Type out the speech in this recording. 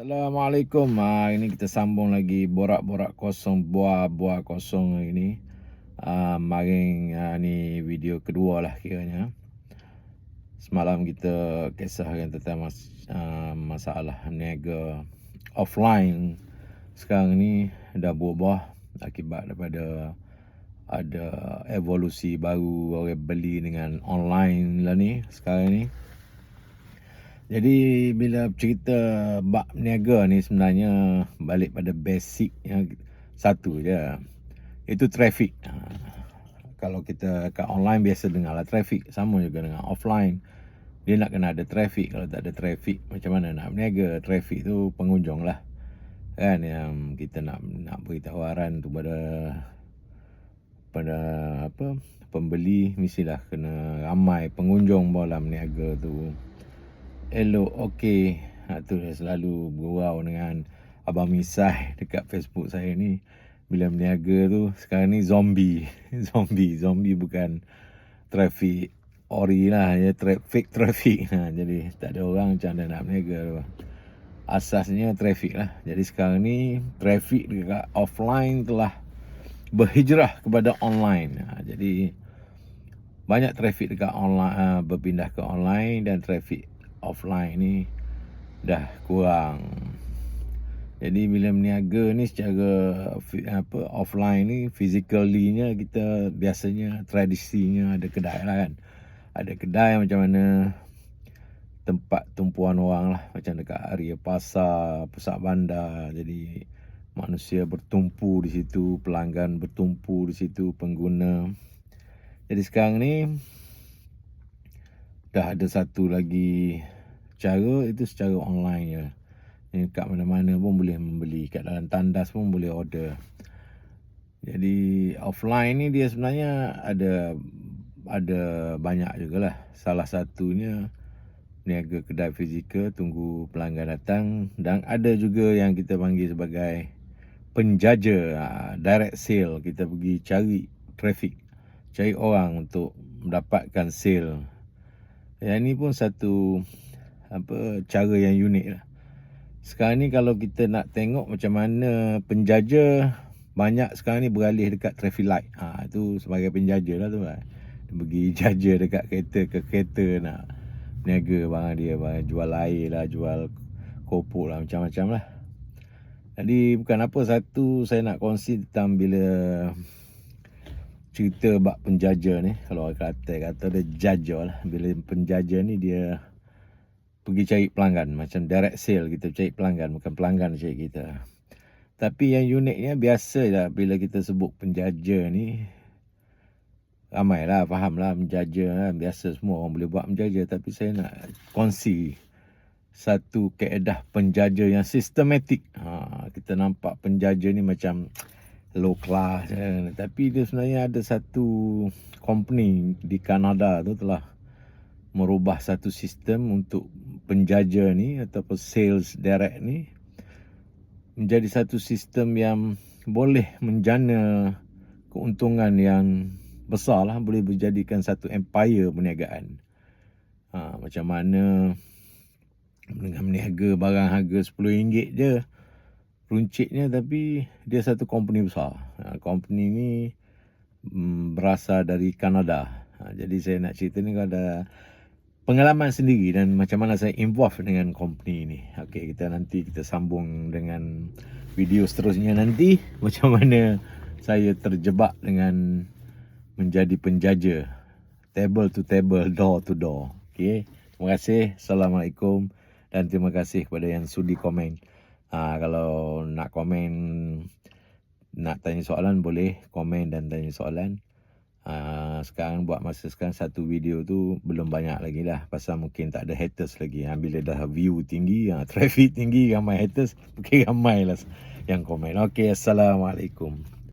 Assalamualaikum. Ini kita sambung lagi borak-borak kosong, buah-buah kosong hari ni. Maring ni video kedua lah kiranya. Semalam kita kisahkan tentang masalah niaga offline. Sekarang ni dah berubah akibat daripada ada evolusi baru, orang beli dengan online lah ni sekarang ni. Jadi bila cerita bab niaga ni sebenarnya balik pada basic yang satu je. Itu traffic. Kalau kita kat online biasa dengarlah traffic, sama juga dengan offline. Dia nak kena ada traffic. Kalau tak ada traffic, macam mana nak berniaga? Traffic tu pengunjung lah. Kan yang kita nak beri tawaran tu pada pembeli, mestilah kena ramai pengunjung dalam berniaga tu. Elok, okey. Tu saya selalu bergurau dengan Abang Misai dekat Facebook saya ni. Bila berniaga tu, sekarang ni zombie. Zombie bukan traffic ori lah. Ya, fake traffic. Jadi tak ada orang macam mana nak berniaga tu. Asasnya traffic lah. Jadi sekarang ni traffic dekat offline telah berhijrah kepada online. Jadi banyak traffic dekat online berpindah ke online, dan traffic offline ni dah kurang. Jadi bila berniaga ni secara offline ni, physically-nya kita biasanya tradisinya ada kedai lah kan. Ada kedai macam mana tempat tumpuan orang lah, macam dekat area pasar, pusat bandar. Jadi manusia bertumpu di situ, pelanggan bertumpu di situ, pengguna. Jadi sekarang ni dah ada satu lagi cara, itu secara online je. Kat mana-mana pun boleh membeli, kat dalam tandas pun boleh order. Jadi offline ni dia sebenarnya ada banyak jugalah. Salah satunya niaga kedai fizikal, tunggu pelanggan datang, dan ada juga yang kita panggil sebagai penjaja, direct sale. Kita pergi cari traffic, cari orang untuk mendapatkan sale. Yang ni pun satu cara yang unik lah. Sekarang ni kalau kita nak tengok macam mana penjaja, banyak sekarang ni beralih dekat traffic light. Itu sebagai penjaja lah tu kan. Dia pergi jaja dekat kereta ke kereta, nak niaga barang dia, barang jual air lah, jual kopok lah, macam-macam lah. Jadi bukan apa, satu saya nak kongsi tentang bila cerita bab penjaja ni. Kalau orang kata dia jaja lah. Bila penjaja ni dia pergi cari pelanggan, macam direct sale, kita cari pelanggan, bukan pelanggan cari kita. Tapi yang uniknya, biasa lah bila kita sebut penjaja ni, ramai lah faham lah penjaja lah. Biasa semua orang boleh buat penjaja. Tapi saya nak kongsi satu kaedah penjaja yang sistematik. Kita nampak penjaja ni macam low class, tapi dia sebenarnya ada satu company di Kanada tu telah merubah satu sistem untuk penjaja ni, ataupun sales direct ni, menjadi satu sistem yang boleh menjana keuntungan yang besar lah. Boleh menjadikan satu empire perniagaan. Macam mana dengan meniaga barang harga RM10 je runcitnya, tapi dia satu company besar. Company ni berasal dari Kanada. Jadi saya nak cerita ni ada pengalaman sendiri dan macam mana saya involve dengan company ni. Okey, kita sambung dengan video seterusnya nanti, macam mana saya terjebak dengan menjadi penjaja, table to table, door to door. Okey, terima kasih. Assalamualaikum, dan terima kasih kepada yang sudi komen. Kalau nak komen, nak tanya soalan, boleh komen dan tanya soalan. Sekarang buat masa sekarang satu video tu belum banyak lagi lah, pasal mungkin tak ada haters lagi. Bila dah view tinggi, traffic tinggi, ramai haters, mungkin ramai lah yang komen. Okey, Assalamualaikum.